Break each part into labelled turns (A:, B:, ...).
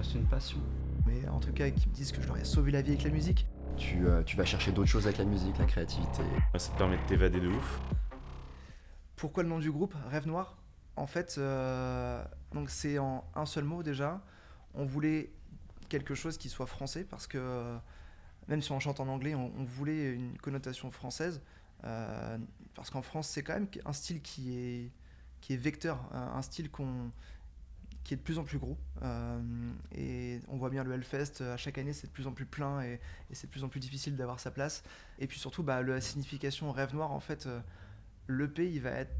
A: reste une passion.
B: Mais en tout cas, qui me disent que je leur ai sauvé la vie avec la musique.
C: Tu vas chercher d'autres choses avec la musique, la créativité.
D: Ça te permet de t'évader de ouf.
B: Pourquoi le nom du groupe, Rêve Noir? En fait, donc c'est en un seul mot déjà. On voulait quelque chose qui soit français parce que même si on chante en anglais, on voulait une connotation française. Parce qu'en France, c'est quand même un style qui est vecteur, un style qui est de plus en plus gros. Et on voit bien le Hellfest, à chaque année c'est de plus en plus plein et c'est de plus en plus difficile d'avoir sa place. Et puis surtout, la signification Rêve Noir, en fait, l'EP il va être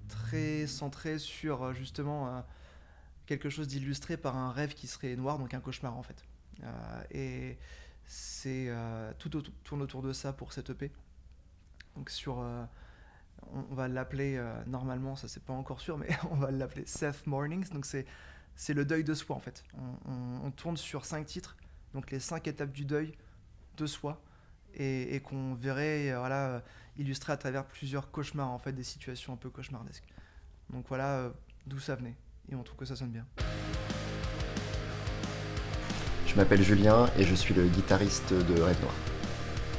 B: très centré sur justement quelque chose d'illustré par un rêve qui serait noir, donc un cauchemar en fait. Et c'est tourne autour de ça pour cette EP. Donc on va l'appeler normalement, ça c'est pas encore sûr, mais on va l'appeler Seth Mornings. Donc c'est le deuil de soi en fait. On tourne sur 5 titres, donc les 5 étapes du deuil de soi, et qu'on verrait illustré à travers plusieurs cauchemars en fait, des situations un peu cauchemardesques. Donc voilà d'où ça venait, et on trouve que ça sonne bien.
C: Je m'appelle Julien et je suis le guitariste de Rêve Noir.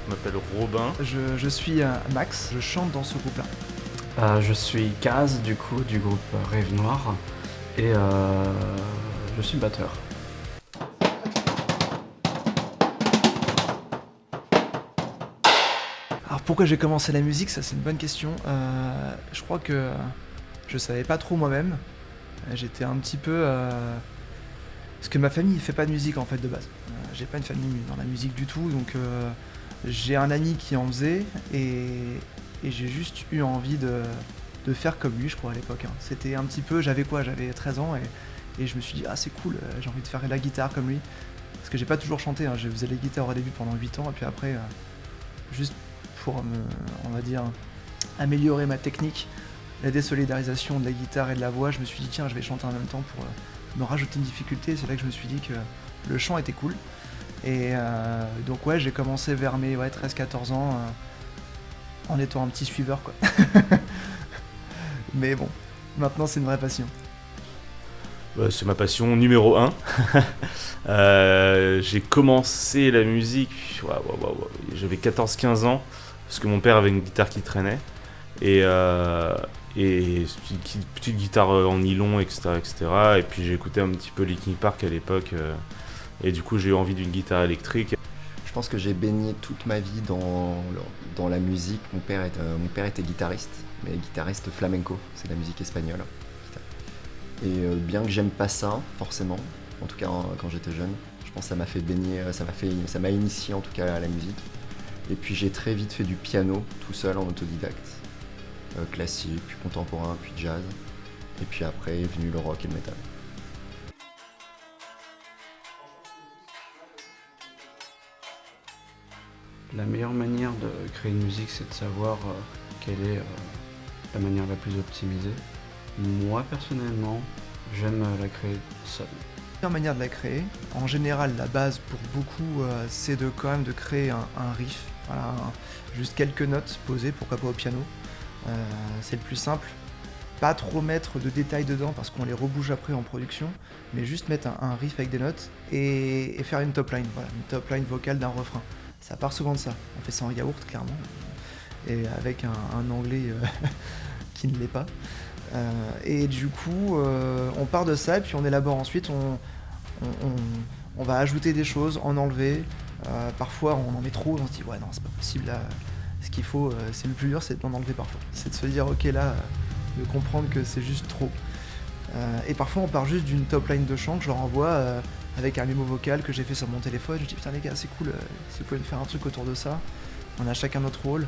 D: Je m'appelle Robin.
B: Je suis Max, je chante dans ce groupe-là.
A: Je suis Kaz du coup du groupe Rêve Noir et je suis batteur.
B: Alors pourquoi j'ai commencé la musique, ça c'est une bonne question. Je crois que je savais pas trop moi-même. J'étais un petit peu... Parce que ma famille ne fait pas de musique en fait de base. J'ai pas une famille dans la musique du tout, donc j'ai un ami qui en faisait et j'ai juste eu envie de faire comme lui, je crois, à l'époque. C'était un petit peu... J'avais 13 ans et je me suis dit, ah c'est cool, j'ai envie de faire la guitare comme lui. Parce que j'ai pas toujours chanté, je faisais la guitare au début pendant 8 ans et puis après, juste pour on va dire, améliorer ma technique, la désolidarisation de la guitare et de la voix, je me suis dit tiens, je vais chanter en même temps pour me rajouter une difficulté. C'est là que je me suis dit que le chant était cool. Et donc ouais, j'ai commencé vers mes 13-14 ans en étant un petit suiveur quoi. Mais bon, maintenant c'est une vraie passion.
D: C'est ma passion numéro 1. J'ai commencé la musique, j'avais 14-15 ans, parce que mon père avait une guitare qui traînait. Et petite guitare en nylon, etc. Et puis j'ai écouté un petit peu Linkin Park à l'époque. Et du coup j'ai eu envie d'une guitare électrique.
C: Je pense que j'ai baigné toute ma vie dans la musique. Mon père était guitariste, mais guitariste flamenco, c'est de la musique espagnole. Et bien que j'aime pas ça, forcément, en tout cas quand j'étais jeune, je pense que ça m'a fait baigner, ça m'a initié en tout cas à la musique. Et puis j'ai très vite fait du piano, tout seul en autodidacte, classique, puis contemporain, puis jazz. Et puis après est venu le rock et le métal.
A: La meilleure manière de créer une musique, c'est de savoir quelle est la manière la plus optimisée. Moi, personnellement, j'aime la créer seule.
B: La meilleure manière de la créer, en général, la base pour beaucoup, c'est quand même de créer un riff. Voilà, juste quelques notes posées, pourquoi pas au piano. C'est le plus simple. Pas trop mettre de détails dedans parce qu'on les rebouge après en production, mais juste mettre un riff avec des notes et faire une top line. Voilà, une top line vocale d'un refrain. Ça part souvent de ça. On fait ça en yaourt, clairement. Et avec un anglais qui ne l'est pas. Et du coup, on part de ça et puis on élabore ensuite. On va ajouter des choses, en enlever. Parfois, on en met trop, on se dit ouais non, c'est pas possible là. Ce qu'il faut, c'est le plus dur, c'est d'en enlever parfois. C'est de se dire ok là, de comprendre que c'est juste trop. Et parfois, on part juste d'une top line de chant que je leur envoie avec un mémo vocal que j'ai fait sur mon téléphone. Je dis putain les gars, c'est cool, si vous pouvez me faire un truc autour de ça. On a chacun notre rôle.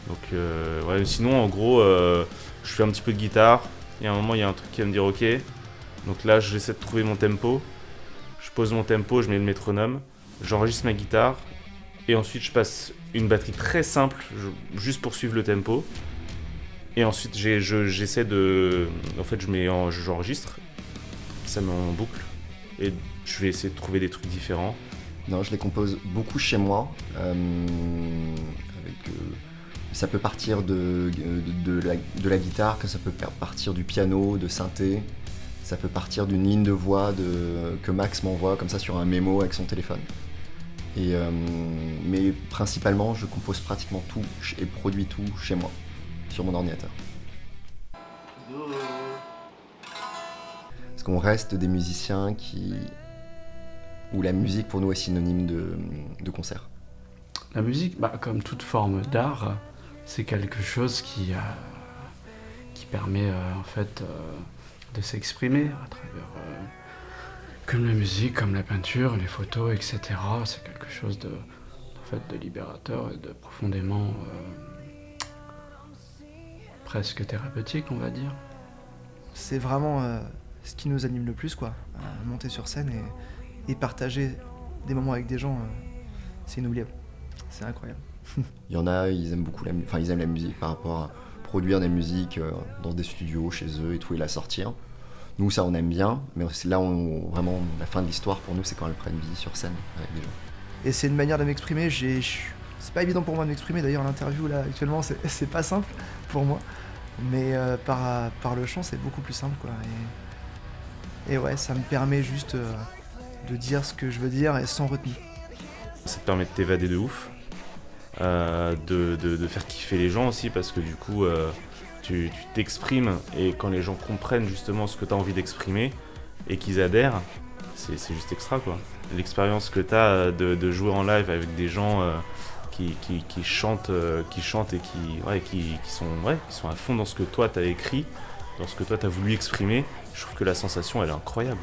D: Donc sinon en gros je fais un petit peu de guitare, et à un moment il y a un truc qui va me dire ok, donc là j'essaie de trouver mon tempo, je pose mon tempo, je mets le métronome, j'enregistre ma guitare et ensuite je passe une batterie très simple juste pour suivre le tempo et ensuite j'essaie de... En fait j'enregistre, ça met en boucle et je vais essayer de trouver des trucs différents.
C: Non, je les compose beaucoup chez moi, ça peut partir de la guitare, que ça peut partir du piano, de synthé. Ça peut partir d'une ligne de voix que Max m'envoie comme ça sur un mémo avec son téléphone. Mais principalement, je compose pratiquement tout et produis tout chez moi, sur mon ordinateur. Parce qu'on reste des musiciens où la musique pour nous est synonyme de concert.
A: La musique, comme toute forme d'art, c'est quelque chose qui permet en fait de s'exprimer à travers comme la musique, comme la peinture, les photos, etc. C'est quelque chose de libérateur et de profondément presque thérapeutique, on va dire.
B: C'est vraiment ce qui nous anime le plus, quoi. Monter sur scène et partager des moments avec des gens, c'est inoubliable. C'est incroyable.
C: Il y en a, ils aiment beaucoup ils aiment la musique par rapport à produire des musiques dans des studios, chez eux et tout, et la sortir. Nous, ça, on aime bien, mais c'est là, vraiment, la fin de l'histoire pour nous, c'est quand elles prennent vie sur scène avec des gens.
B: Et c'est une manière de m'exprimer. C'est pas évident pour moi de m'exprimer, d'ailleurs, l'interview, là, actuellement, c'est pas simple pour moi. Mais par le chant, c'est beaucoup plus simple, quoi. Et ouais, ça me permet juste de dire ce que je veux dire et sans retenue.
D: Ça te permet de t'évader de ouf, de faire kiffer les gens aussi, parce que du coup, tu t'exprimes, et quand les gens comprennent justement ce que tu as envie d'exprimer et qu'ils adhèrent, c'est juste extra, quoi. L'expérience que tu as de jouer en live avec des gens qui chantent et qui sont à fond dans ce que toi tu as écrit, dans ce que toi tu as voulu exprimer, je trouve que la sensation elle est incroyable.